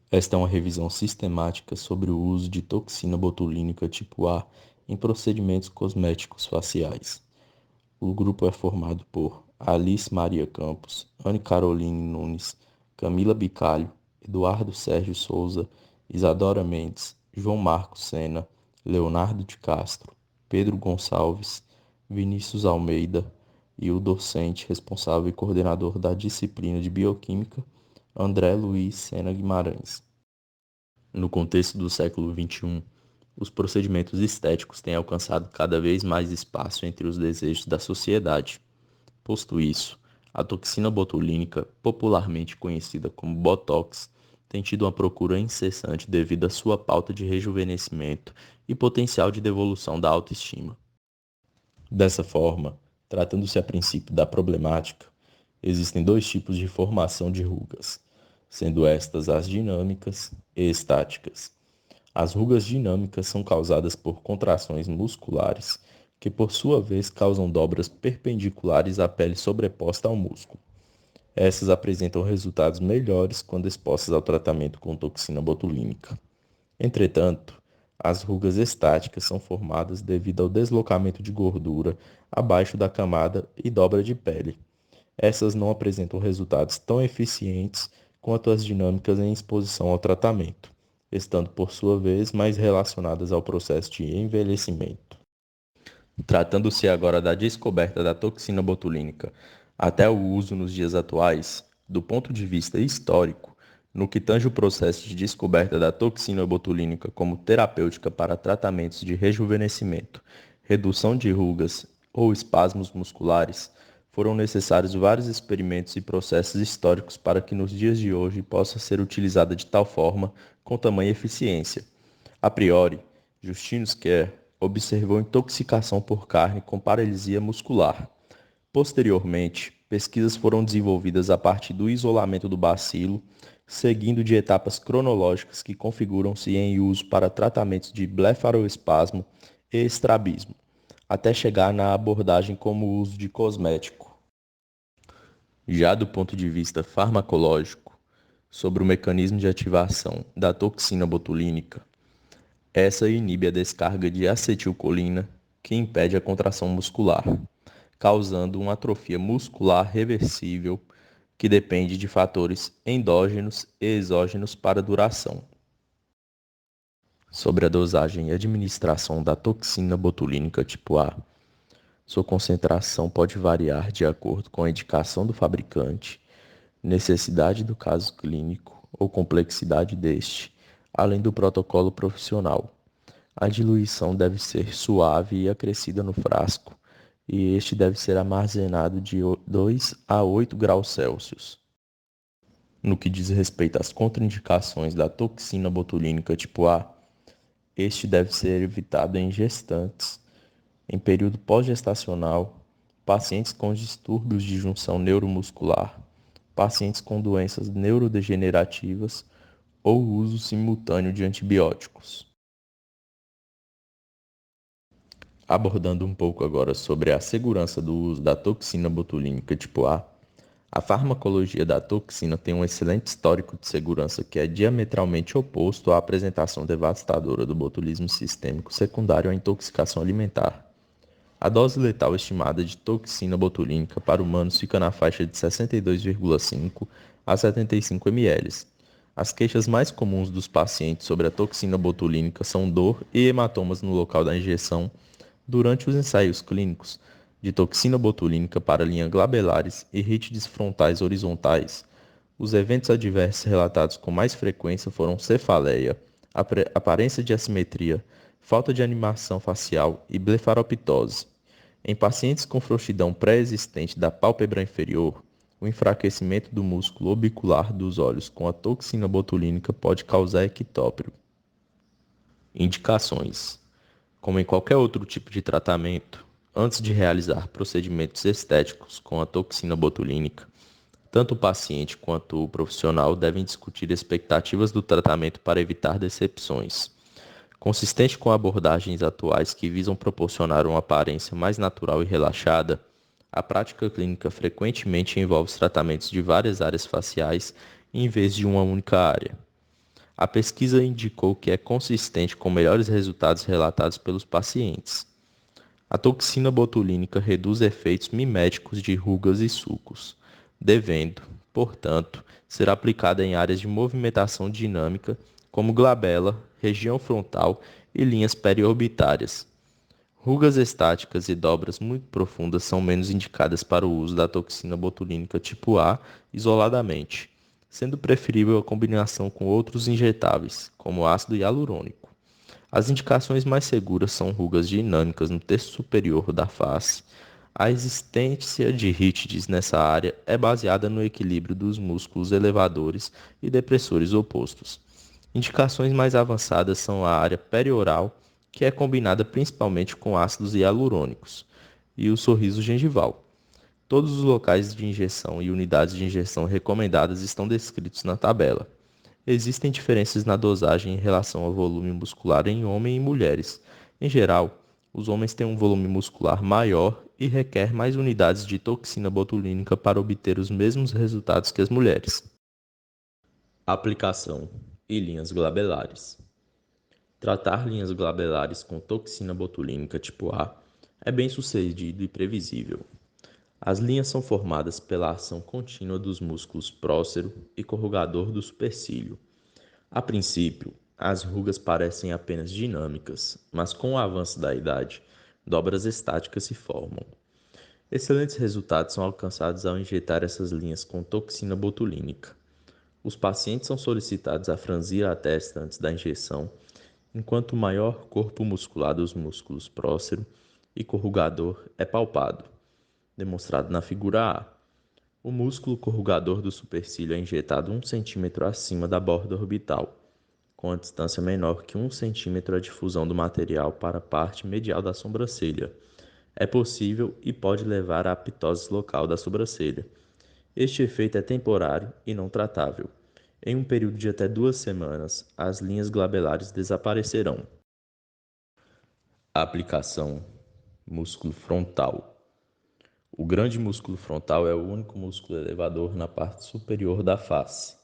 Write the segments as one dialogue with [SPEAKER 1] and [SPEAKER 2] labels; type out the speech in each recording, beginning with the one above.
[SPEAKER 1] Esta é uma revisão sistemática sobre o uso de toxina botulínica tipo A em procedimentos cosméticos faciais. O grupo é formado por Alice Maria Campos, Anne Caroline Nunes, Camila Bicalho, Eduardo Sérgio Souza, Isadora Mendes, João Marcos Sena, Leonardo de Castro, Pedro Gonçalves, Vinícius Almeida e o docente responsável e coordenador da disciplina de Bioquímica, André Luiz Sena Guimarães. No contexto do século XXI, os procedimentos estéticos têm alcançado cada vez mais espaço entre os desejos da sociedade. Posto isso, a toxina botulínica, popularmente conhecida como Botox, tem tido uma procura incessante devido à sua pauta de rejuvenescimento e potencial de devolução da autoestima. Dessa forma, tratando-se a princípio da problemática, existem dois tipos de formação de rugas, sendo estas as dinâmicas e estáticas. As rugas dinâmicas são causadas por contrações musculares, que por sua vez causam dobras perpendiculares à pele sobreposta ao músculo. Essas apresentam resultados melhores quando expostas ao tratamento com toxina botulínica. Entretanto, as rugas estáticas são formadas devido ao deslocamento de gordura abaixo da camada e dobra de pele. Essas não apresentam resultados tão eficientes quanto as dinâmicas em exposição ao tratamento, estando por sua vez mais relacionadas ao processo de envelhecimento. Tratando-se agora da descoberta da toxina botulínica até o uso nos dias atuais, do ponto de vista histórico, no que tange o processo de descoberta da toxina botulínica como terapêutica para tratamentos de rejuvenescimento, redução de rugas ou espasmos musculares, foram necessários vários experimentos e processos históricos para que nos dias de hoje possa ser utilizada de tal forma, com tamanha eficiência. A priori, Justinus Kerr observou intoxicação por carne com paralisia muscular. Posteriormente, pesquisas foram desenvolvidas a partir do isolamento do bacilo, seguindo de etapas cronológicas que configuram-se em uso para tratamentos de blefaroespasmo e estrabismo, até chegar na abordagem como uso de cosmético. Já do ponto de vista farmacológico, sobre o mecanismo de ativação da toxina botulínica, essa inibe a descarga de acetilcolina, que impede a contração muscular, causando uma atrofia muscular reversível que depende de fatores endógenos e exógenos para a duração. Sobre a dosagem e administração da toxina botulínica tipo A, sua concentração pode variar de acordo com a indicação do fabricante, necessidade do caso clínico ou complexidade deste, além do protocolo profissional. A diluição deve ser suave e acrescida no frasco, e este deve ser armazenado de 2 a 8 graus Celsius. No que diz respeito às contraindicações da toxina botulínica tipo A, este deve ser evitado em gestantes, em período pós-gestacional, pacientes com distúrbios de junção neuromuscular, pacientes com doenças neurodegenerativas ou uso simultâneo de antibióticos. Abordando um pouco agora sobre a segurança do uso da toxina botulínica tipo A farmacologia da toxina tem um excelente histórico de segurança que é diametralmente oposto à apresentação devastadora do botulismo sistêmico secundário à intoxicação alimentar. A dose letal estimada de toxina botulínica para humanos fica na faixa de 62,5 a 75 ml. As queixas mais comuns dos pacientes sobre a toxina botulínica são dor e hematomas no local da injeção durante os ensaios clínicos de toxina botulínica para linhas glabelares e rítides frontais horizontais. Os eventos adversos relatados com mais frequência foram cefaleia, aparência de assimetria, falta de animação facial e blefaroptose. Em pacientes com frouxidão pré-existente da pálpebra inferior, o enfraquecimento do músculo orbicular dos olhos com a toxina botulínica pode causar ectópio. Indicações: como em qualquer outro tipo de tratamento, antes de realizar procedimentos estéticos com a toxina botulínica, tanto o paciente quanto o profissional devem discutir expectativas do tratamento para evitar decepções. Consistente com abordagens atuais que visam proporcionar uma aparência mais natural e relaxada, a prática clínica frequentemente envolve os tratamentos de várias áreas faciais em vez de uma única área. A pesquisa indicou que é consistente com melhores resultados relatados pelos pacientes. A toxina botulínica reduz efeitos miméticos de rugas e sulcos, devendo, portanto, ser aplicada em áreas de movimentação dinâmica como glabela, região frontal e linhas periorbitárias. Rugas estáticas e dobras muito profundas são menos indicadas para o uso da toxina botulínica tipo A isoladamente, sendo preferível a combinação com outros injetáveis, como ácido hialurônico. As indicações mais seguras são rugas dinâmicas no terço superior da face. A existência de rítides nessa área é baseada no equilíbrio dos músculos elevadores e depressores opostos. Indicações mais avançadas são a área perioral, que é combinada principalmente com ácidos hialurônicos, e o sorriso gengival. Todos os locais de injeção e unidades de injeção recomendadas estão descritos na tabela. Existem diferenças na dosagem em relação ao volume muscular em homens e mulheres. Em geral, os homens têm um volume muscular maior e requer mais unidades de toxina botulínica para obter os mesmos resultados que as mulheres. Aplicação e linhas glabelares. Tratar linhas glabelares com toxina botulínica tipo A é bem sucedido e previsível. As linhas são formadas pela ação contínua dos músculos prócero e corrugador do supercílio. A princípio, as rugas parecem apenas dinâmicas, mas com o avanço da idade, dobras estáticas se formam. Excelentes resultados são alcançados ao injetar essas linhas com toxina botulínica. Os pacientes são solicitados a franzir a testa antes da injeção, enquanto o maior corpo muscular dos músculos prócero e corrugador é palpado, demonstrado na figura A. O músculo corrugador do supercílio é injetado 1 cm acima da borda orbital, com a distância menor que 1 cm a difusão do material para a parte medial da sobrancelha. É possível e pode levar à aptose local da sobrancelha. Este efeito é temporário e não tratável. Em um período de até 2 semanas, as linhas glabelares desaparecerão. A aplicação: músculo frontal. O grande músculo frontal é o único músculo elevador na parte superior da face.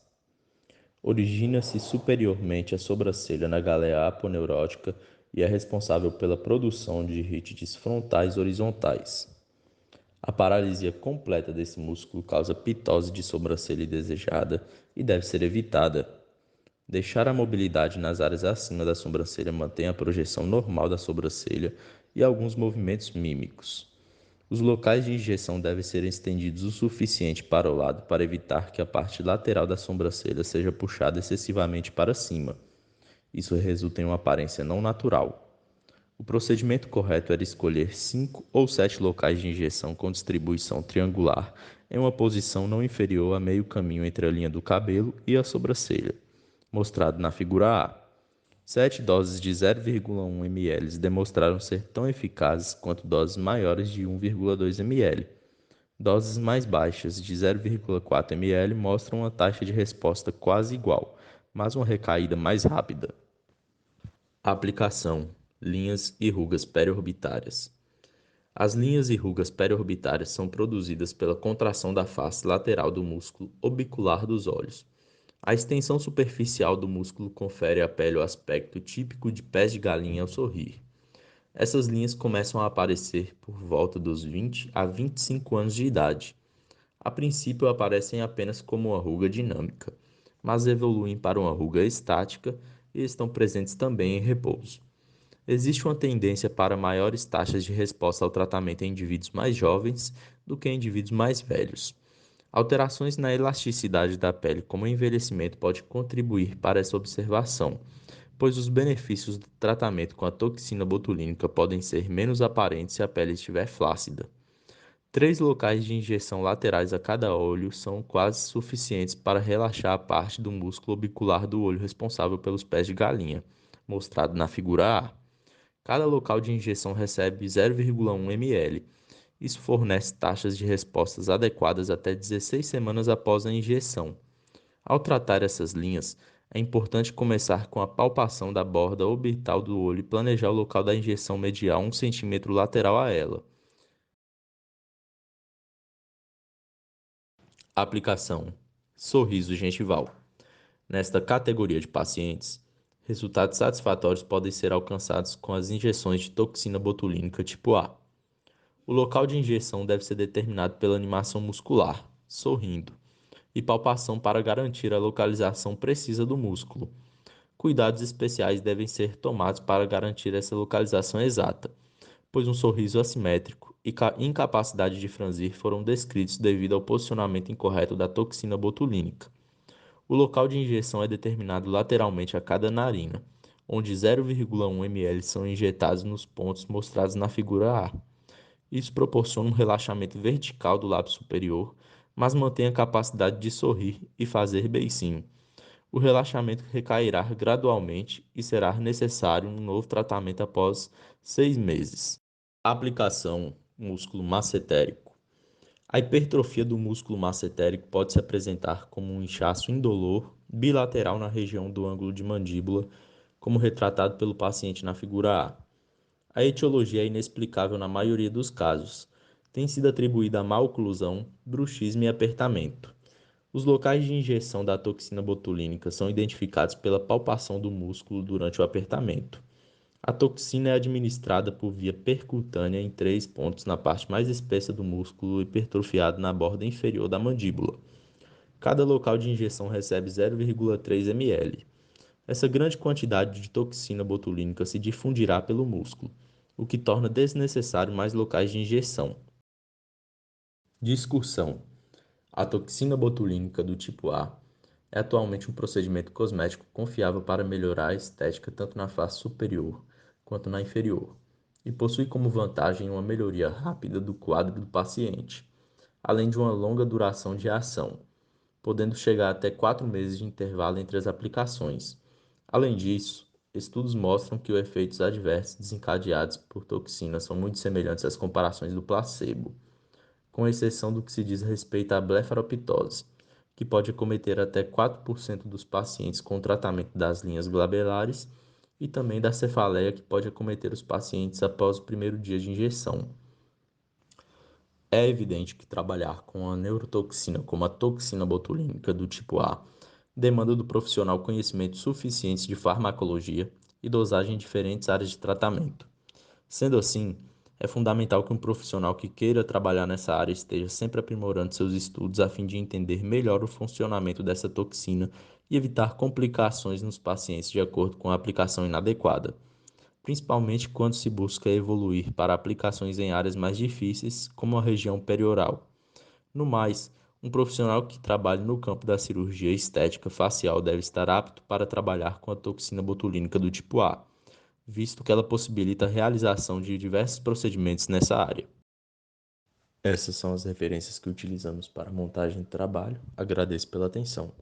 [SPEAKER 1] Origina-se superiormente à sobrancelha na galeia aponeurótica e é responsável pela produção de rítides frontais horizontais. A paralisia completa desse músculo causa pitose de sobrancelha indesejada e deve ser evitada. Deixar a mobilidade nas áreas acima da sobrancelha mantém a projeção normal da sobrancelha e alguns movimentos mímicos. Os locais de injeção devem ser estendidos o suficiente para o lado para evitar que a parte lateral da sobrancelha seja puxada excessivamente para cima. Isso resulta em uma aparência não natural. O procedimento correto era escolher 5 ou 7 locais de injeção com distribuição triangular em uma posição não inferior a meio caminho entre a linha do cabelo e a sobrancelha, mostrado na figura A. 7 doses de 0,1 ml demonstraram ser tão eficazes quanto doses maiores de 1,2 ml. Doses mais baixas, de 0,4 ml, mostram uma taxa de resposta quase igual, mas uma recaída mais rápida. Aplicação: linhas e rugas periorbitárias. As linhas e rugas periorbitárias são produzidas pela contração da face lateral do músculo orbicular dos olhos. A extensão superficial do músculo confere à pele o aspecto típico de pés de galinha ao sorrir. Essas linhas começam a aparecer por volta dos 20 a 25 anos de idade. A princípio aparecem apenas como uma ruga dinâmica, mas evoluem para uma ruga estática e estão presentes também em repouso. Existe uma tendência para maiores taxas de resposta ao tratamento em indivíduos mais jovens do que em indivíduos mais velhos. Alterações na elasticidade da pele, como o envelhecimento, pode contribuir para essa observação, pois os benefícios do tratamento com a toxina botulínica podem ser menos aparentes se a pele estiver flácida. 3 locais de injeção laterais a cada olho são quase suficientes para relaxar a parte do músculo orbicular do olho responsável pelos pés de galinha, mostrado na figura A. Cada local de injeção recebe 0,1 ml. Isso fornece taxas de respostas adequadas até 16 semanas após a injeção. Ao tratar essas linhas, é importante começar com a palpação da borda orbital do olho e planejar o local da injeção medial 1 cm lateral a ela. Aplicação: sorriso gengival. Nesta categoria de pacientes, resultados satisfatórios podem ser alcançados com as injeções de toxina botulínica tipo A. O local de injeção deve ser determinado pela animação muscular, sorrindo, e palpação para garantir a localização precisa do músculo. Cuidados especiais devem ser tomados para garantir essa localização exata, pois um sorriso assimétrico e incapacidade de franzir foram descritos devido ao posicionamento incorreto da toxina botulínica. O local de injeção é determinado lateralmente a cada narina, onde 0,1 ml são injetados nos pontos mostrados na figura A. Isso proporciona um relaxamento vertical do lábio superior, mas mantém a capacidade de sorrir e fazer beicinho. O relaxamento recairá gradualmente e será necessário um novo tratamento após 6 meses. Aplicação músculo massetérico. A hipertrofia do músculo massetérico pode se apresentar como um inchaço indolor bilateral na região do ângulo de mandíbula, como retratado pelo paciente na figura A. A etiologia é inexplicável na maioria dos casos. Tem sido atribuída a má oclusão, bruxismo e apertamento. Os locais de injeção da toxina botulínica são identificados pela palpação do músculo durante o apertamento. A toxina é administrada por via percutânea em 3 pontos na parte mais espessa do músculo hipertrofiado na borda inferior da mandíbula. Cada local de injeção recebe 0,3 ml. Essa grande quantidade de toxina botulínica se difundirá pelo músculo, o que torna desnecessário mais locais de injeção. Discussão. A toxina botulínica do tipo A é atualmente um procedimento cosmético confiável para melhorar a estética tanto na face superior quanto na inferior, e possui como vantagem uma melhoria rápida do quadro do paciente, além de uma longa duração de ação, podendo chegar até 4 meses de intervalo entre as aplicações. Além disso, estudos mostram que os efeitos adversos desencadeados por toxinas são muito semelhantes às comparações do placebo, com exceção do que se diz respeito à blefaroptose, que pode acometer até 4% dos pacientes com tratamento das linhas glabelares e também da cefaleia, que pode acometer os pacientes após o primeiro dia de injeção. É evidente que trabalhar com a neurotoxina como a toxina botulínica do tipo A demanda do profissional conhecimentos suficientes de farmacologia e dosagem em diferentes áreas de tratamento. Sendo assim, é fundamental que um profissional que queira trabalhar nessa área esteja sempre aprimorando seus estudos a fim de entender melhor o funcionamento dessa toxina e evitar complicações nos pacientes de acordo com a aplicação inadequada, principalmente quando se busca evoluir para aplicações em áreas mais difíceis, como a região perioral. No mais, um profissional que trabalhe no campo da cirurgia estética facial deve estar apto para trabalhar com a toxina botulínica do tipo A, visto que ela possibilita a realização de diversos procedimentos nessa área. Essas são as referências que utilizamos para a montagem do trabalho. Agradeço pela atenção.